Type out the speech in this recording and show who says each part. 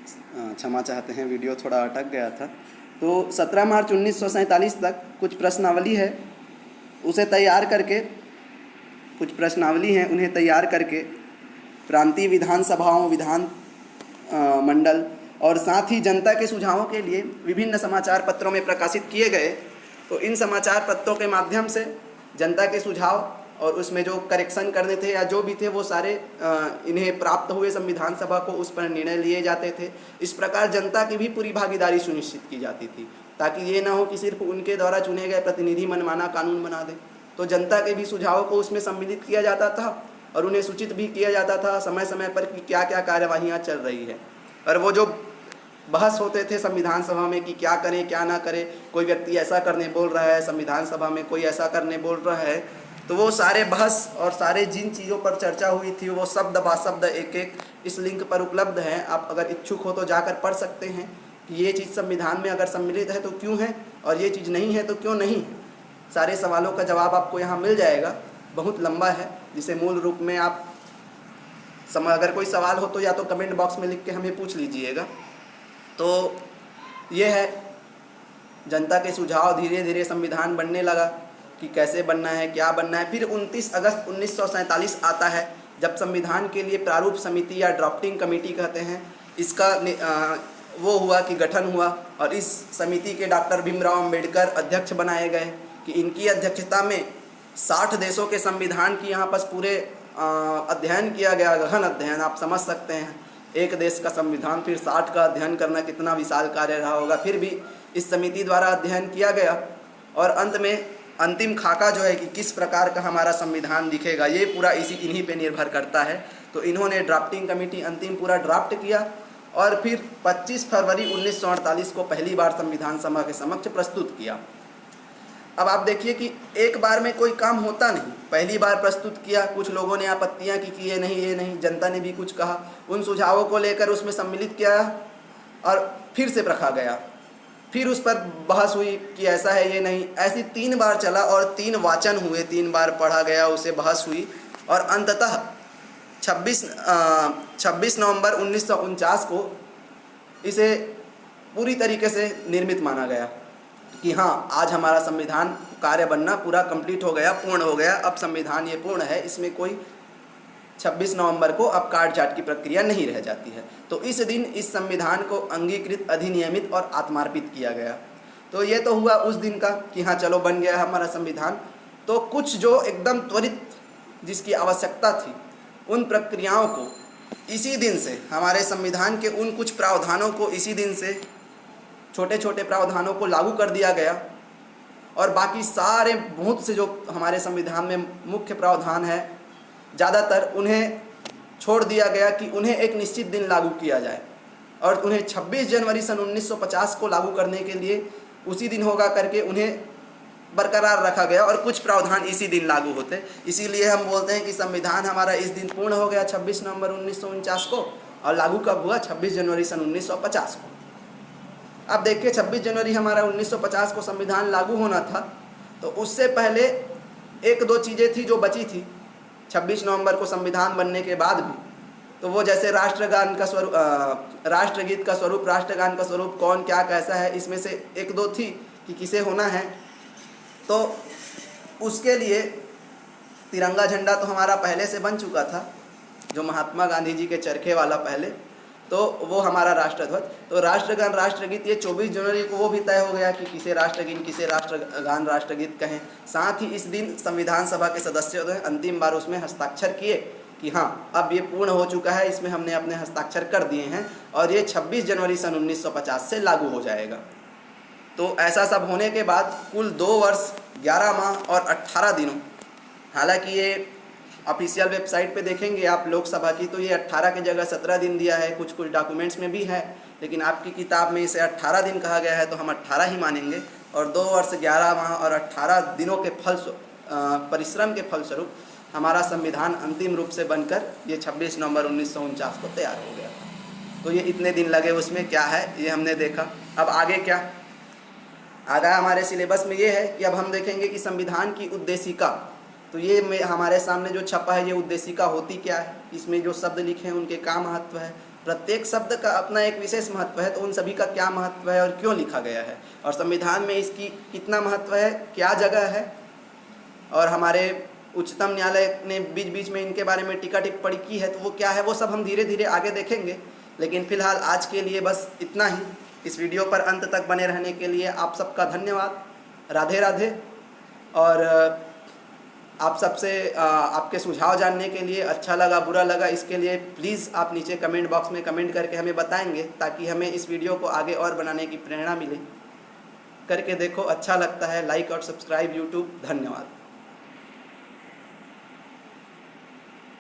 Speaker 1: क्षमा चाहते हैं, वीडियो थोड़ा अटक गया था। तो 17 मार्च 1947 तक कुछ प्रश्नावली है, उसे तैयार करके, कुछ प्रश्नावली हैं उन्हें तैयार करके प्रांतीय विधानसभाओं, विधान मंडल और साथ ही जनता के सुझावों के लिए विभिन्न समाचार पत्रों में प्रकाशित किए गए। तो इन समाचार पत्रों के माध्यम से जनता के सुझाव और उसमें जो करेक्शन करने थे या जो भी थे वो सारे इन्हें प्राप्त हुए, संविधान सभा को उस पर निर्णय लिए जाते थे। इस प्रकार जनता की भी पूरी भागीदारी सुनिश्चित की जाती थी, ताकि ये ना हो कि सिर्फ उनके द्वारा चुने गए प्रतिनिधि मनमाना कानून बना दे। तो जनता के भी सुझावों को उसमें सम्मिलित किया जाता था और उन्हें सूचित भी किया जाता था समय समय पर कि क्या क्या कार्यवाहियाँ चल रही है। और वो जो बहस होते थे संविधान सभा में कि क्या करें क्या ना करें, कोई व्यक्ति ऐसा करने बोल रहा है संविधान सभा में, कोई ऐसा करने बोल रहा है, तो वो सारे बहस और सारे जिन चीज़ों पर चर्चा हुई थी वो शब्द बाशब्द एक एक इस लिंक पर उपलब्ध है। आप अगर इच्छुक हो तो जाकर पढ़ सकते हैं कि ये चीज़ संविधान में अगर सम्मिलित है तो क्यों है और ये चीज़ नहीं है तो क्यों नहीं है। सारे सवालों का जवाब आपको यहाँ मिल जाएगा। बहुत लंबा है, जिसे मूल रूप में आप अगर कोई सवाल हो तो या तो कमेंट बॉक्स में लिख के हमें पूछ लीजिएगा। तो ये है जनता के सुझाव, धीरे धीरे संविधान बनने लगा कि कैसे बनना है, क्या बनना है। फिर 29 अगस्त 1947 आता है, जब संविधान के लिए प्रारूप समिति या ड्राफ्टिंग कमेटी कहते हैं, इसका वो हुआ कि गठन हुआ और इस समिति के डॉक्टर भीमराव अंबेडकर अध्यक्ष बनाए गए कि इनकी अध्यक्षता में 60 देशों के संविधान की यहाँ पर पूरे अध्ययन किया गया, गहन अध्ययन। आप समझ सकते हैं एक देश का संविधान फिर 60 का अध्ययन करना कितना विशाल कार्य रहा होगा। फिर भी इस समिति द्वारा अध्ययन किया गया और अंत में अंतिम खाका जो है कि किस प्रकार का हमारा संविधान दिखेगा, ये पूरा इन्हीं पे निर्भर करता है। तो इन्होंने ड्राफ्टिंग कमेटी अंतिम पूरा ड्राफ्ट किया और फिर 25 फरवरी 1948 को पहली बार संविधान सभा के समक्ष प्रस्तुत किया। अब आप देखिए कि एक बार में कोई काम होता नहीं। पहली बार प्रस्तुत किया, कुछ लोगों ने आपत्तियां की कि ये नहीं, जनता ने भी कुछ कहा, उन सुझावों को लेकर उसमें सम्मिलित किया और फिर से रखा गया। फिर उस पर बहस हुई कि ऐसा है ये नहीं, ऐसी 3 बार चला और 3 वाचन हुए, 3 बार पढ़ा गया, उसे बहस हुई और अंततः 26 नवंबर 1949 को इसे पूरी तरीके से निर्मित माना गया कि हाँ, आज हमारा संविधान कार्य बनना पूरा कंप्लीट हो गया, पूर्ण हो गया। अब संविधान ये पूर्ण है, इसमें कोई 26 नवंबर को अब काट छांट की प्रक्रिया नहीं रह जाती है। तो इस दिन इस संविधान को अंगीकृत, अधिनियमित और आत्मार्पित किया गया। तो ये तो हुआ उस दिन का कि हाँ चलो बन गया हमारा संविधान। तो कुछ जो एकदम त्वरित जिसकी आवश्यकता थी, उन प्रक्रियाओं को इसी दिन से, हमारे संविधान के उन कुछ प्रावधानों को इसी दिन से, छोटे छोटे प्रावधानों को लागू कर दिया गया और बाकी सारे बहुत से जो हमारे संविधान में मुख्य प्रावधान है, ज़्यादातर उन्हें छोड़ दिया गया कि उन्हें एक निश्चित दिन लागू किया जाए और उन्हें 26 जनवरी सन 1950 को लागू करने के लिए उसी दिन होगा करके उन्हें बरकरार रखा गया और कुछ प्रावधान इसी दिन लागू होते। इसीलिए हम बोलते हैं कि संविधान हमारा इस दिन पूर्ण हो गया 26 नवंबर 1949 को और लागू कब हुआ? 26 जनवरी सन 1950 को। अब देखिए 26 जनवरी हमारा 1950 को संविधान लागू होना था, तो उससे पहले 1-2 चीज़ें थी जो बची थी 26 नवंबर को संविधान बनने के बाद भी। तो वो जैसे राष्ट्रगान का स्वरूप, राष्ट्रगीत का स्वरूप, राष्ट्रगान का स्वरूप कौन क्या कैसा है, इसमें से 1-2 थी कि किसे होना है। तो उसके लिए तिरंगा झंडा तो हमारा पहले से बन चुका था, जो महात्मा गांधी जी के चरखे वाला पहले, तो वो हमारा राष्ट्रध्वज। तो राष्ट्रगान, राष्ट्रगीत ये 24 जनवरी को वो भी तय हो गया कि किसे राष्ट्रगीत, किसे राष्ट्रगान, राष्ट्रगीत कहें। साथ ही इस दिन संविधान सभा के सदस्यों ने अंतिम बार उसमें हस्ताक्षर किए कि हाँ अब ये पूर्ण हो चुका है, इसमें हमने अपने हस्ताक्षर कर दिए हैं और ये 26 जनवरी सन 1950 से लागू हो जाएगा। तो ऐसा सब होने के बाद कुल 2 वर्ष 11 माह और 18 दिनों, हालांकि ये ऑफिशियल वेबसाइट पे देखेंगे आप लोकसभा की तो ये 18 की जगह 17 दिन दिया है, कुछ डॉक्यूमेंट्स में भी है, लेकिन आपकी किताब में इसे 18 दिन कहा गया है तो हम 18 ही मानेंगे। और 2 वर्ष 11 माह और 18 दिनों के परिश्रम के फलस्वरूप हमारा संविधान अंतिम रूप से बनकर ये 26 नवंबर 1949 को तैयार हो गया। तो ये इतने दिन लगे, उसमें क्या है ये हमने देखा। अब आगे क्या, आगे हमारे सिलेबस में ये है कि अब हम देखेंगे कि संविधान की उद्देशिका। तो ये हमारे सामने जो छपा है ये उद्देशिका होती क्या है। इसमें जो शब्द लिखे हैं उनके क्या महत्व है, प्रत्येक शब्द का अपना एक विशेष महत्व है, तो उन सभी का क्या महत्व है और क्यों लिखा गया है, और संविधान में इसकी कितना महत्व है, क्या जगह है, और हमारे उच्चतम न्यायालय ने बीच बीच में इनके बारे में टीका टिप्पणी की है, तो वो क्या है, वो सब हम धीरे धीरे आगे देखेंगे। लेकिन फ़िलहाल आज के लिए बस इतना ही। इस वीडियो पर अंत तक बने रहने के लिए आप सबका धन्यवाद। राधे राधे। और आप सबसे आपके सुझाव जानने के लिए, अच्छा लगा बुरा लगा इसके लिए प्लीज़ आप नीचे कमेंट बॉक्स में कमेंट करके हमें बताएंगे, ताकि हमें इस वीडियो को आगे और बनाने की प्रेरणा मिले। करके देखो, अच्छा लगता है लाइक और सब्सक्राइब यूट्यूब। धन्यवाद।